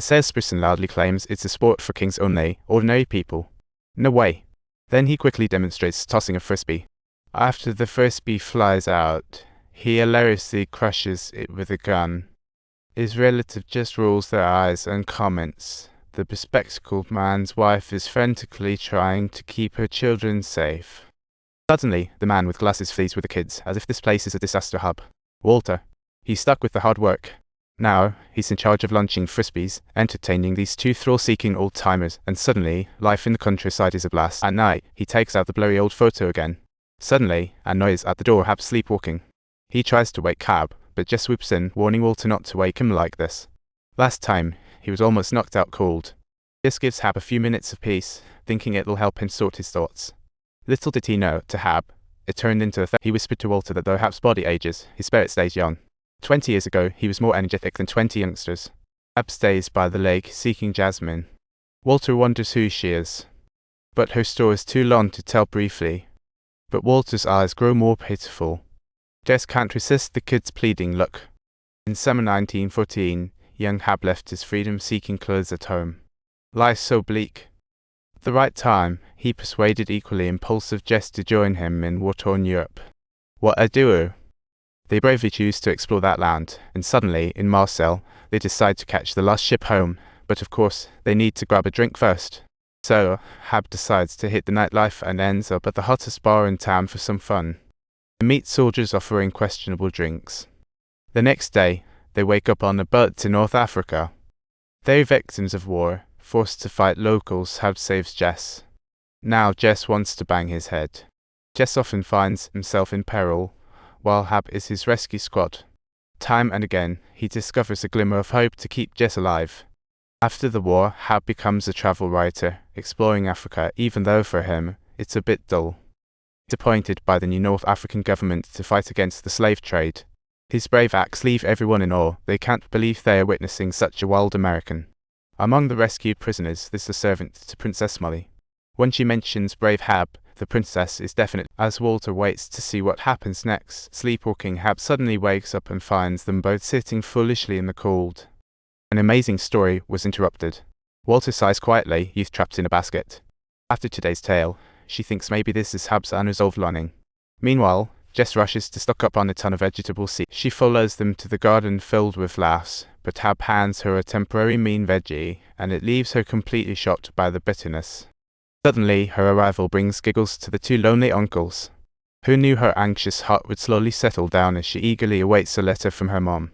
The salesperson loudly claims it's a sport for kings only, ordinary people. No way. Then he quickly demonstrates tossing a frisbee. After the frisbee flies out, he hilariously crushes it with a gun. His relative just rolls their eyes and comments, "The bespectacled man's wife is frantically trying to keep her children safe." Suddenly, the man with glasses flees with the kids, as if this place is a disaster hub. Walter. He's stuck with the hard work. Now, he's in charge of launching frisbees, entertaining these two thrill-seeking old-timers, and suddenly, life in the countryside is a blast. At night, he takes out the blurry old photo again. Suddenly, a noise at the door. Hab's sleepwalking. He tries to wake Hab, but Jess swoops in, warning Walter not to wake him like this. Last time, he was almost knocked out cold. Jess gives Hab a few minutes of peace, thinking it'll help him sort his thoughts. Little did he know, to Hab, it turned into a threat. He whispered to Walter that though Hab's body ages, his spirit stays young. 20 years ago, he was more energetic than 20 youngsters. Hab stays by the lake, seeking Jasmine. Walter wonders who she is. But her story is too long to tell briefly. But Walter's eyes grow more pitiful. Jess can't resist the kid's pleading look. In summer 1914, young Hab left his freedom-seeking clothes at home. Life so bleak. At the right time, he persuaded equally impulsive Jess to join him in war-torn Europe. What a duo! They bravely choose to explore that land, and suddenly, in Marseille, they decide to catch the last ship home, but of course, they need to grab a drink first. So, Hab decides to hit the nightlife and ends up at the hottest bar in town for some fun. They meet soldiers offering questionable drinks. The next day, they wake up on a boat to North Africa. They're victims of war, forced to fight locals. Hab saves Jess. Now Jess wants to bang his head. Jess often finds himself in peril, while Hab is his rescue squad. Time and again, he discovers a glimmer of hope to keep Jess alive. After the war, Hab becomes a travel writer, exploring Africa, even though for him, it's a bit dull. He's appointed by the new North African government to fight against the slave trade. His brave acts leave everyone in awe. They can't believe they are witnessing such a wild American. Among the rescued prisoners, there's a servant to Princess Molly. When she mentions brave Hab, the princess is definite. As Walter waits to see what happens next, sleepwalking Hab suddenly wakes up and finds them both sitting foolishly in the cold. An amazing story was interrupted. Walter sighs quietly, youth trapped in a basket. After today's tale, she thinks maybe this is Hab's unresolved longing. Meanwhile, Jess rushes to stock up on a ton of vegetable seeds. She follows them to the garden filled with laughs, but Hab hands her a temporary mean veggie, and it leaves her completely shocked by the bitterness. Suddenly, her arrival brings giggles to the two lonely uncles. Who knew her anxious heart would slowly settle down as she eagerly awaits a letter from her mom.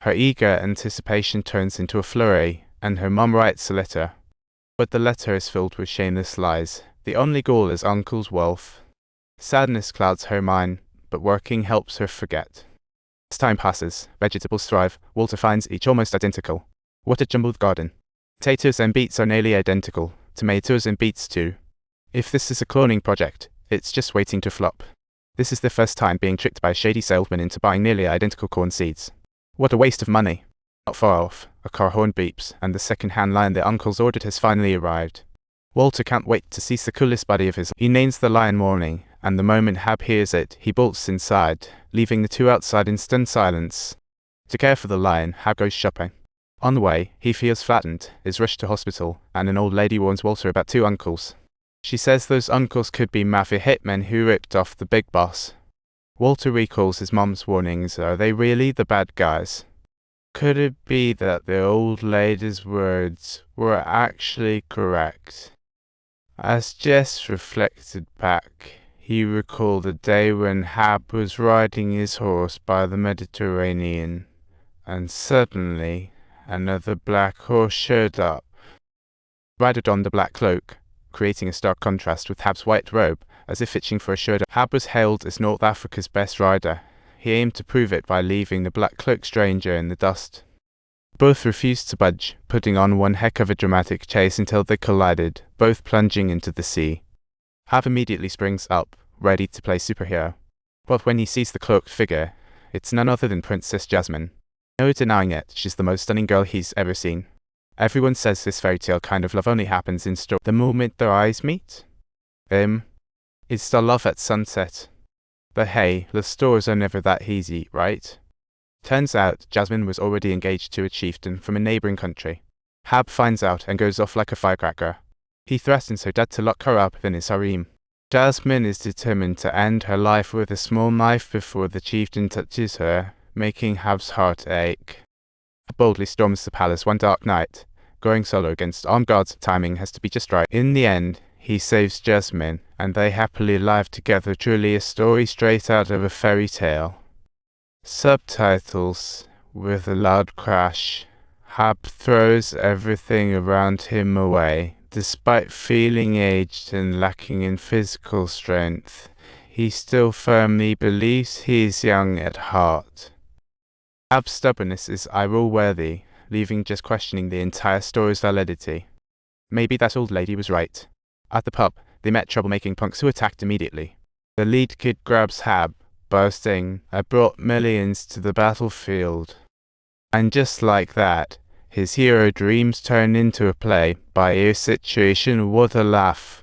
Her eager anticipation turns into a flurry, and her mom writes a letter. But the letter is filled with shameless lies. The only goal is Uncle's wealth. Sadness clouds her mind, but working helps her forget. As time passes, vegetables thrive. Walter finds each almost identical. What a jumbled garden. Potatoes and beets are nearly identical. Tomatoes and beets too. If this is a cloning project, it's just waiting to flop. This is the first time being tricked by a shady salesman into buying nearly identical corn seeds. What a waste of money. Not far off, a car horn beeps, and the second-hand lion the uncles ordered has finally arrived. Walter can't wait to seize the coolest buddy of his. He names the lion Morning, and the moment Hab hears it, he bolts inside, leaving the two outside in stunned silence. To care for the lion, Hab goes shopping. On the way, he feels flattened, is rushed to hospital, and an old lady warns Walter about two uncles. She says those uncles could be mafia hitmen who ripped off the big boss. Walter recalls his mom's warnings. Are they really the bad guys? Could it be that the old lady's words were actually correct? As Jess reflected back, he recalled a day when Hab was riding his horse by the Mediterranean, and suddenly another black horse showed up. The rider donned a black cloak, creating a stark contrast with Hab's white robe, as if itching for a shoulder. Hab was hailed as North Africa's best rider. He aimed to prove it by leaving the black cloaked stranger in the dust. Both refused to budge, putting on one heck of a dramatic chase until they collided, both plunging into the sea. Hab immediately springs up, ready to play superhero. But when he sees the cloaked figure, it's none other than Princess Jasmine. No denying it, she's the most stunning girl he's ever seen. Everyone says this fairy tale kind of love only happens in the moment their eyes meet. It's the love at sunset. But hey, the stores are never that easy, right? Turns out, Jasmine was already engaged to a chieftain from a neighboring country. Hab finds out and goes off like a firecracker. He threatens her dad to lock her up in his harem. Jasmine is determined to end her life with a small knife before the chieftain touches her, making Hab's heart ache. Hab boldly storms the palace one dark night. Going solo against armed guards, timing has to be just right. In the end, he saves Jasmine, and they happily live together, truly a story straight out of a fairy tale. Subtitles. With a loud crash, Hab throws everything around him away. Despite feeling aged and lacking in physical strength, he still firmly believes he is young at heart. Hab's stubbornness is eye-roll-worthy, leaving just questioning the entire story's validity. Maybe that old lady was right. At the pub, they met troublemaking punks who attacked immediately. The lead kid grabs Hab, boasting, "I brought millions to the battlefield." And just like that, his hero dreams turn into a play-by-ear situation. What a laugh.